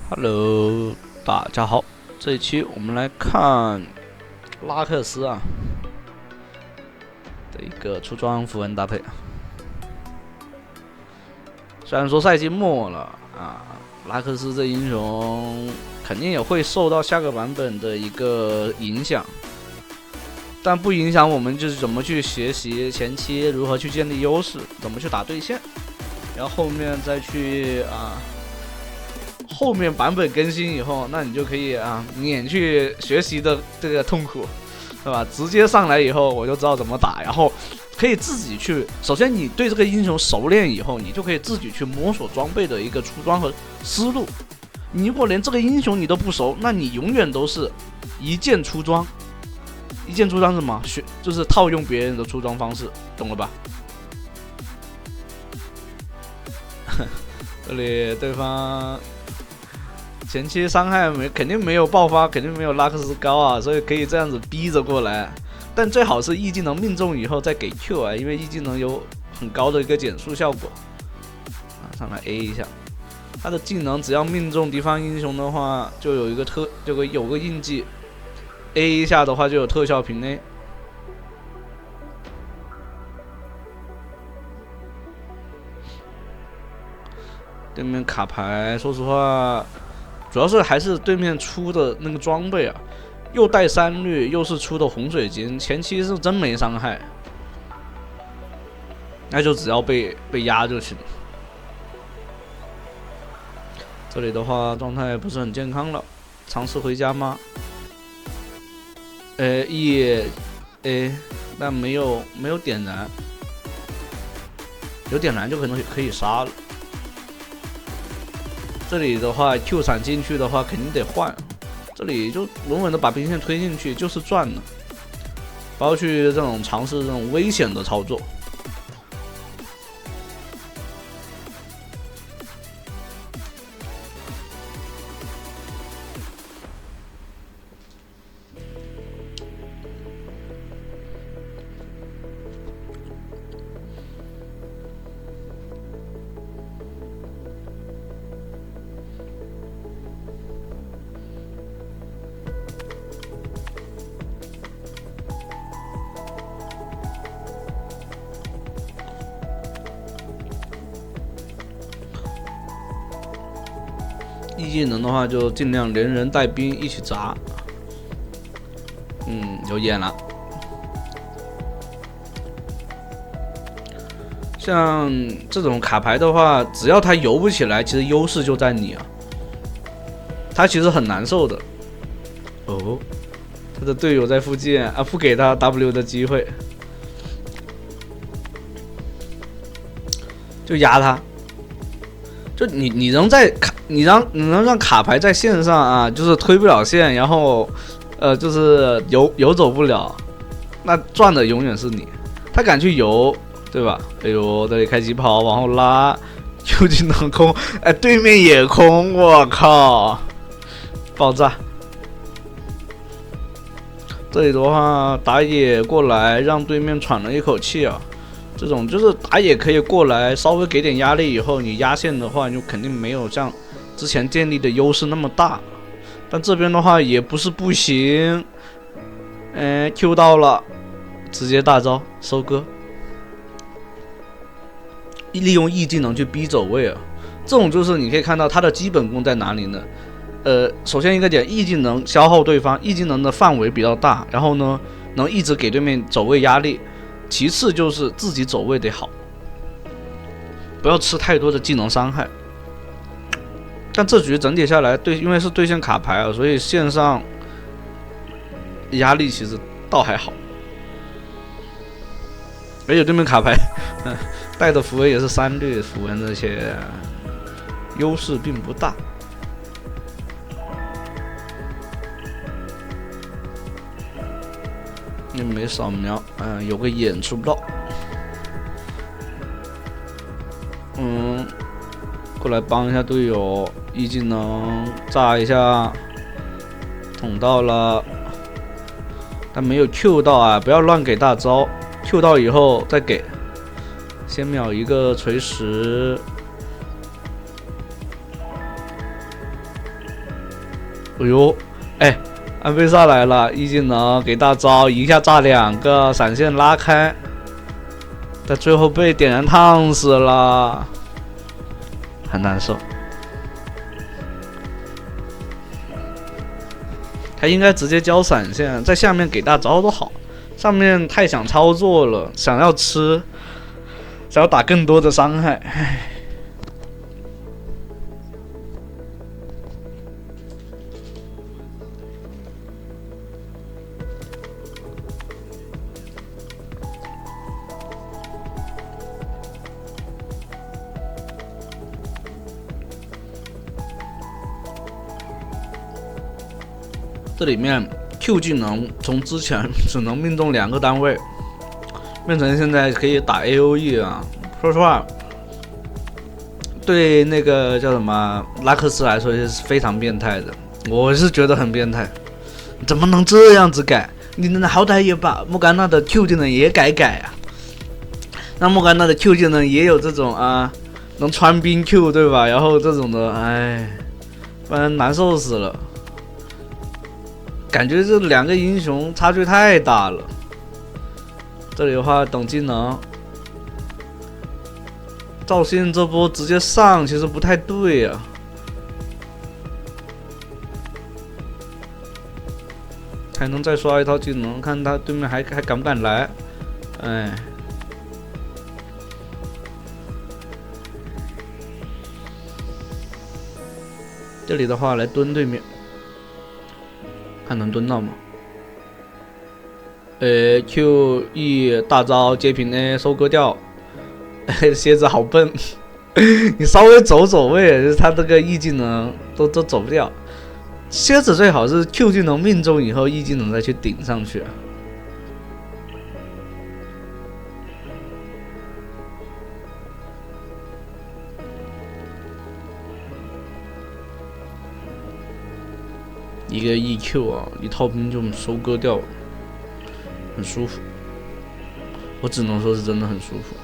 Hello，大家好，这一期我们来看拉克斯的一个出装符文搭配。虽然说赛季末了拉克斯这英雄肯定也会受到下个版本的一个影响，但不影响我们就是怎么去学习前期如何去建立优势，怎么去打对线，然后后面再去后面版本更新以后，那你就可以免去学习的这个痛苦，对吧？直接上来以后我就知道怎么打，然后可以自己去。首先你对这个英雄熟练以后，你就可以自己去摸索装备的一个出装和思路。你如果连这个英雄你都不熟，那你永远都是一键出装。一键出装是什么？就是套用别人的出装方式，懂了吧？这里对方前期伤害肯定没有爆发，肯定没有拉克斯高所以可以这样子逼着过来。但最好是 E 技能命中以后再给 Q 因为 E 技能有很高的一个减速效果上来 A 一下，他的技能只要命中敌方英雄的话，就有一个有个印记 ，A 一下的话就有特效平 A。对面卡牌，说实话。主要是还是对面出的那个装备又带3率，又是出的红水晶，前期是真没伤害，那就只要被压就行。这里的话状态不是很健康了，尝试回家吗但没有点燃，有点燃就可以杀了。这里的话 Q 闪进去的话肯定得换，这里就稳稳的把兵线推进去就是赚的，不要去这种尝试这种危险的操作。E 技能的话就尽量连人带兵一起砸，有眼了。像这种卡牌的话，只要他游不起来，其实优势就在你他其实很难受的。他的队友在附近不给他 W 的机会，就压他。就你能在你能让卡牌在线上就是推不了线，然后就是游走不了，那赚的永远是你。他敢去游，对吧？哎呦，这里开疾跑往后拉，Q 技能空，对面也空，我靠，爆炸！这里的话打野过来让对面喘了一口气这种就是打野可以过来稍微给点压力以后，你压线的话，你就肯定没有像之前建立的优势那么大。但这边的话也不是不行，Q 到了，直接大招收割，利用 E 技能去逼走位这种就是你可以看到他的基本功在哪里呢？首先一个点 ，E 技能消耗对方 ，E 技能的范围比较大，然后呢能一直给对面走位压力。其次就是自己走位得好，不要吃太多的技能伤害。但这局整体下来，因为是对线卡牌所以线上压力其实倒还好。而且对面卡牌带的符文也是3率符文，这些优势并不大。你没扫描，有个眼出不到，过来帮一下队友，E 技能炸一下，捅到了，但没有 Q 到不要乱给大招 ，Q 到以后再给，先秒一个锤石，哎呦，哎，安倍萨来了，一技能给大招，一下炸2个，闪现拉开，但最后被点燃烫死了，很难受。他应该直接交闪现，在下面给大招都好，上面太想操作了，想要吃，想要打更多的伤害，唉。这里面 Q 技能从之前只能命中2个单位，变成现在可以打 AOE 啊。说实话，对那个叫什么拉克斯来说也是非常变态的，我是觉得很变态，怎么能这样子改？你好歹也把莫甘娜的 Q 技能也改啊，那莫甘娜的 Q 技能也有这种啊，能穿冰 Q 对吧？然后这种的，哎，不然难受死了。感觉这2个英雄差距太大了。这里的话，等技能，赵信这波直接上，其实不太对啊。还能再刷一套技能，看他对面还敢不敢来？哎，这里的话来蹲对面。看能蹲到吗？QE 大招截屏 A 收割掉，蝎子好笨，你稍微走走位，他这个 E 技能都走不掉。蝎子最好是 Q 技能命中以后 E 技能再去顶上去。一个 EQ 啊，一套兵就收割掉了，很舒服。我只能说是真的很舒服。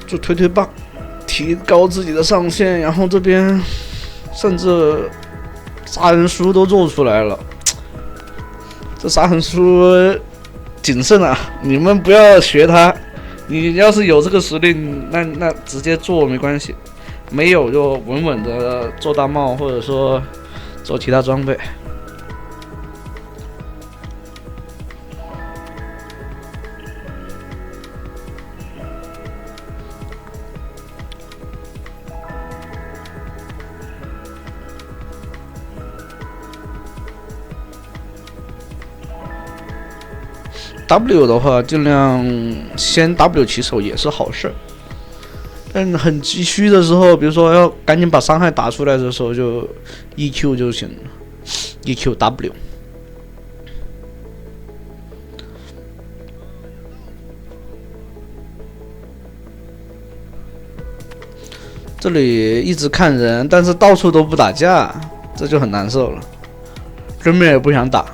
就推棒，提高自己的上限，然后这边甚至杀人书都做出来了。这杀人书谨慎啊，你们不要学他。你要是有这个实力，那直接做没关系，没有就稳稳的做大帽，或者说做其他装备。W 的话，尽量先 W 起手也是好事，但很急需的时候，比如说要赶紧把伤害打出来的时候，就 EQ 就行了 ，EQ W。这里一直看人，但是到处都不打架，这就很难受了，对面也不想打。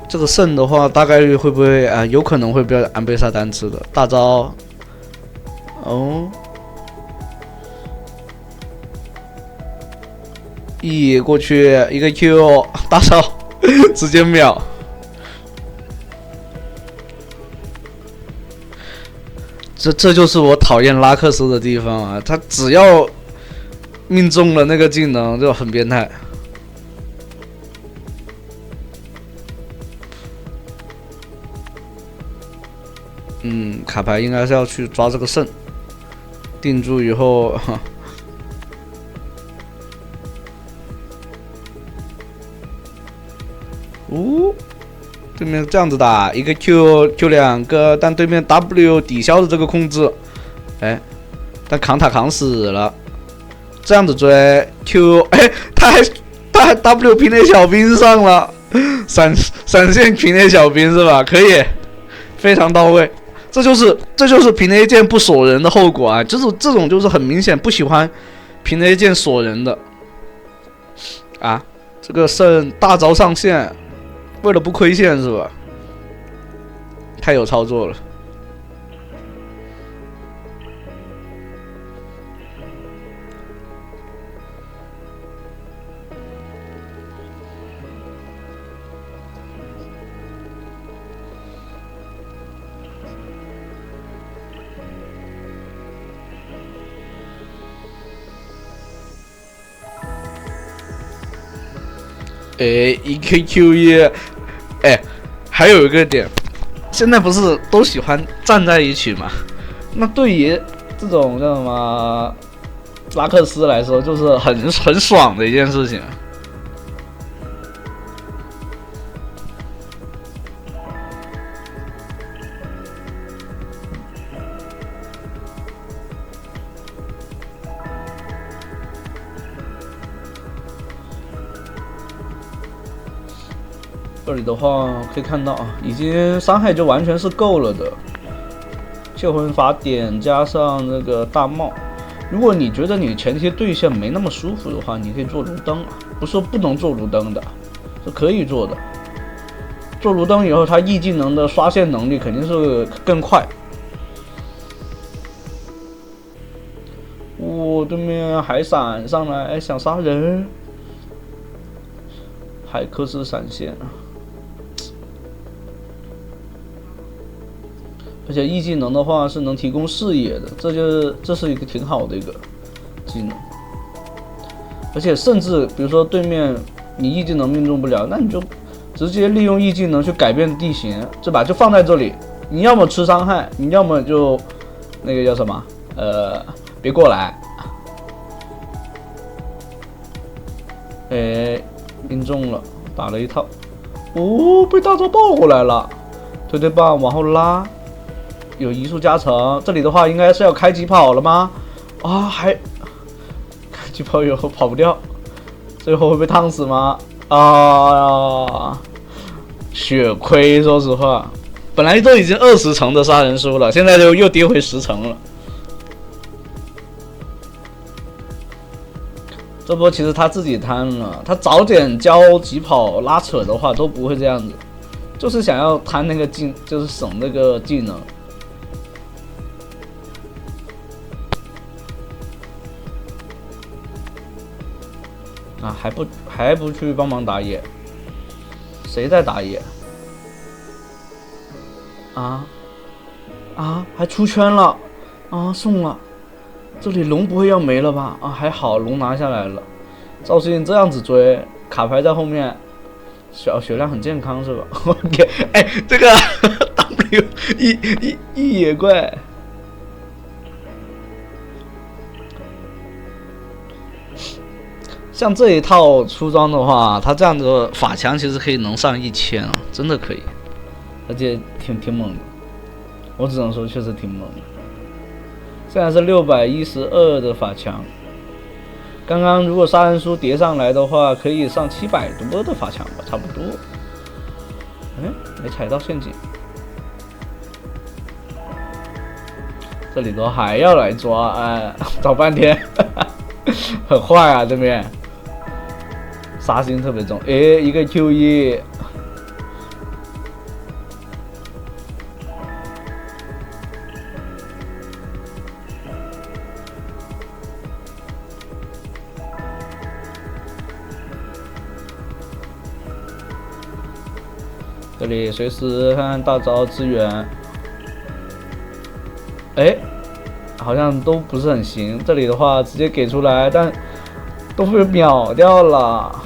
这个胜的话，大概率会不会啊？有可能会被安倍萨单吃的大招。哦，E 过去一个 Q 大招，直接秒。这就是我讨厌拉克斯的地方啊！他只要命中了那个技能，就很变态。卡牌应该是要去抓这个胜，定住以后，对面这样子打，一个 Q 2个，但对面 W 抵消的这个控制，哎，但扛塔扛死了，这样子追 Q， 哎，他还 W 平 A 小兵上了，闪现平 A 小兵是吧？可以，非常到位。这就是平 A 键不锁人的后果啊！就是这种就是很明显不喜欢平 A 键锁人的啊。这个胜大招上线，为了不亏线是吧？太有操作了。EQQE， 还有一个点，现在不是都喜欢站在一起吗？那对于这种叫什么拉克斯来说，就是很爽的一件事情。这里的话可以看到啊，已经伤害就完全是够了的。窃魂法典加上那个大帽，如果你觉得你前期对线没那么舒服的话，你可以做炉灯啊，不是说不能做炉灯的，是可以做的。做炉灯以后，它 E 技能的刷线能力肯定是更快。对面还闪上来想杀人，海克斯闪现。而且 E 技能的话是能提供视野的，这是一个挺好的一个技能。而且甚至比如说对面你 E 技能命中不了，那你就直接利用 E 技能去改变地形，对吧？就放在这里，你要么吃伤害，你要么就那个叫什么别过来。命中了，打了一套，被大招爆过来了，推棒往后拉。有移速加成，这里的话应该是要开疾跑了吗？还开疾跑以后跑不掉，最后会被烫死吗？血亏，说实话，本来都已经20层的杀人数了，现在又跌回10层了。这波其实他自己贪了，他早点教疾跑拉扯的话都不会这样子，就是想要贪那个就是省那个技能。还不去帮忙打野？谁在打野？还出圈了！送了！这里龙不会要没了吧？还好龙拿下来了。赵信这样子追，卡牌在后面，血量很健康是吧？这个 W 一野怪。像这一套出装的话，它这样的法强其实可以能上1000啊，真的可以，而且挺猛的，我只能说确实挺猛的。现在是612的法强，刚刚如果杀人书叠上来的话，可以上700多的法强吧，差不多。没踩到陷阱，这里头还要来抓，找半天，很坏啊这边。杀心特别重，一个 QE， 这里随时看看大招支援，好像都不是很行。这里的话直接给出来，但都被秒掉了。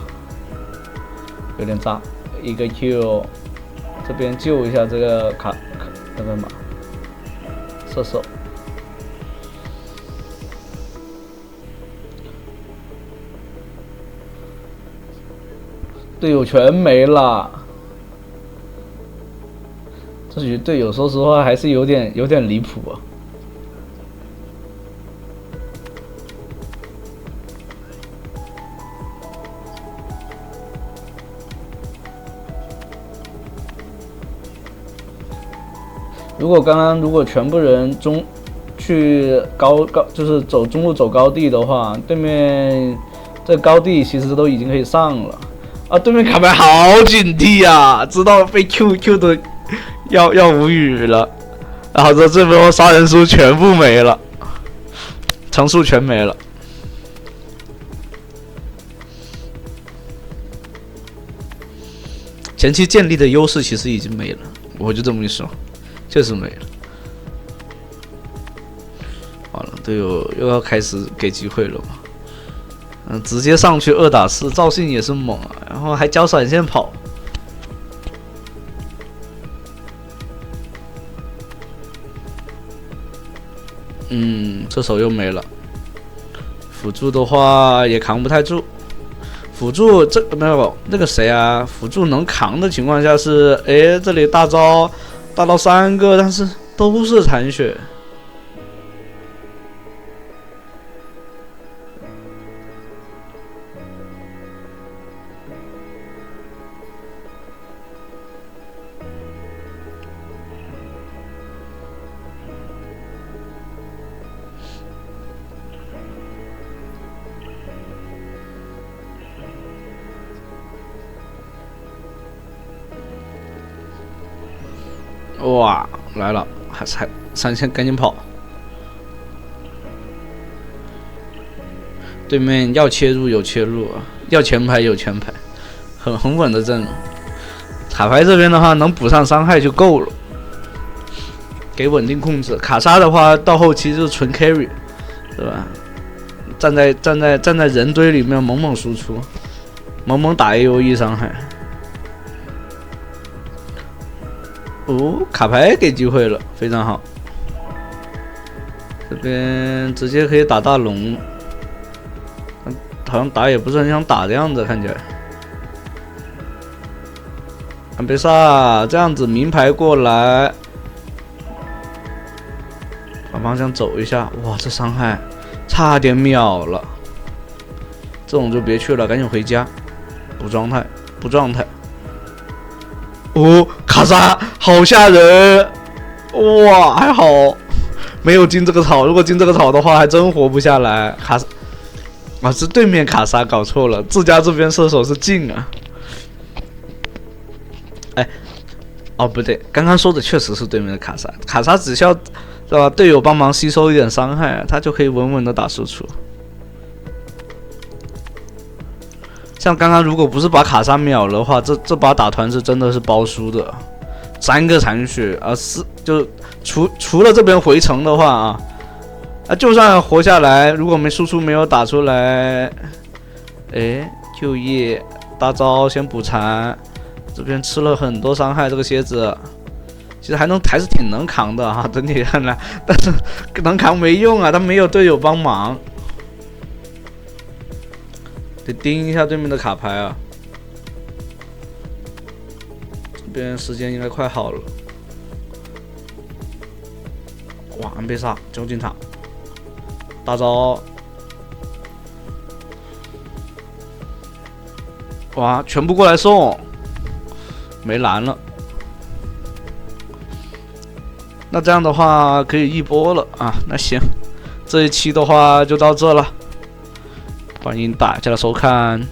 有点炸，一个 Q， 这边救一下这个那个嘛射手，队友全没了。这局队友说实话还是有点离谱啊。如果全部人去高就是走中路走高地的话，对面这高地其实都已经可以上了。啊，对面卡牌好警惕啊，知道被 Q 的要无语了。然后这波杀人书全部没了，层数全没了。前期建立的优势其实已经没了，我就这么一说，确实没了。完了，队友又要开始给机会了嘛？直接上去2打4，赵信也是猛啊，然后还交闪现跑。这手又没了。辅助的话也扛不太住。辅助这没有那个谁啊？辅助能扛的情况下是，这里大招大到3个，但是都是残血。哇，来了，还3线赶紧跑！对面要切入有切入啊，要前排有前排，很稳的阵容。卡牌这边的话，能补上伤害就够了，给稳定控制。卡莎的话，到后期就是纯 carry， 对吧？站在人堆里面猛输出，猛打 AOE 伤害。卡牌给机会了，非常好。这边直接可以打大龙，好像打也不是很想打的样子，看起来。安贝萨这样子明牌过来，把方向走一下，哇，这伤害差点秒了。这种就别去了，赶紧回家，补状态。卡莎好吓人！哇，还好没有进这个草，如果进这个草的话，还真活不下来。卡莎啊，是对面卡莎搞错了，自家这边射手是镜啊。不对，刚刚说的确实是对面的卡莎。卡莎只需要对吧，队友帮忙吸收一点伤害，他就可以稳稳的打输出。像刚刚如果不是把卡莎秒了的话，这把打团是真的是包输的，3个残血啊，4就除了这边回城的话就算活下来，如果没输出没有打出来，Q 叶大招先补残，这边吃了很多伤害，这个蝎子其实还是挺能扛的哈，整体看来，但是能扛没用啊，他没有队友帮忙。得盯一下对面的卡牌啊！这边时间应该快好了。哇，安贝萨究竟塔，大招！哇，全部过来送，没蓝了。那这样的话可以一波了啊！那行，这一期的话就到这了。欢迎大家的收看。